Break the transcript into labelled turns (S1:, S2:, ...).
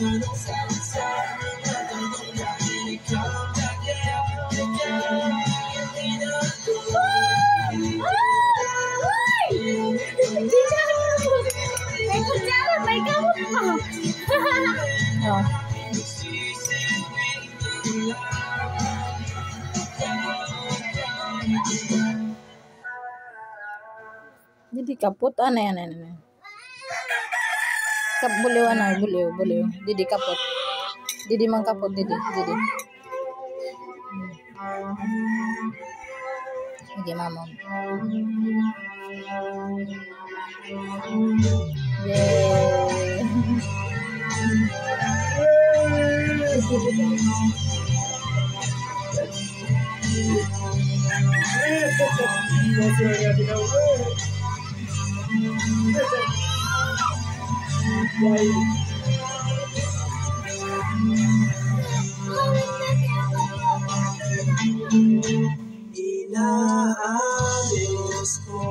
S1: Jadi kaput aneh. Boleh warna, boleh. Didi kaput. Didi mangkaput Didi. Oke, mama.
S2: Inaayos ko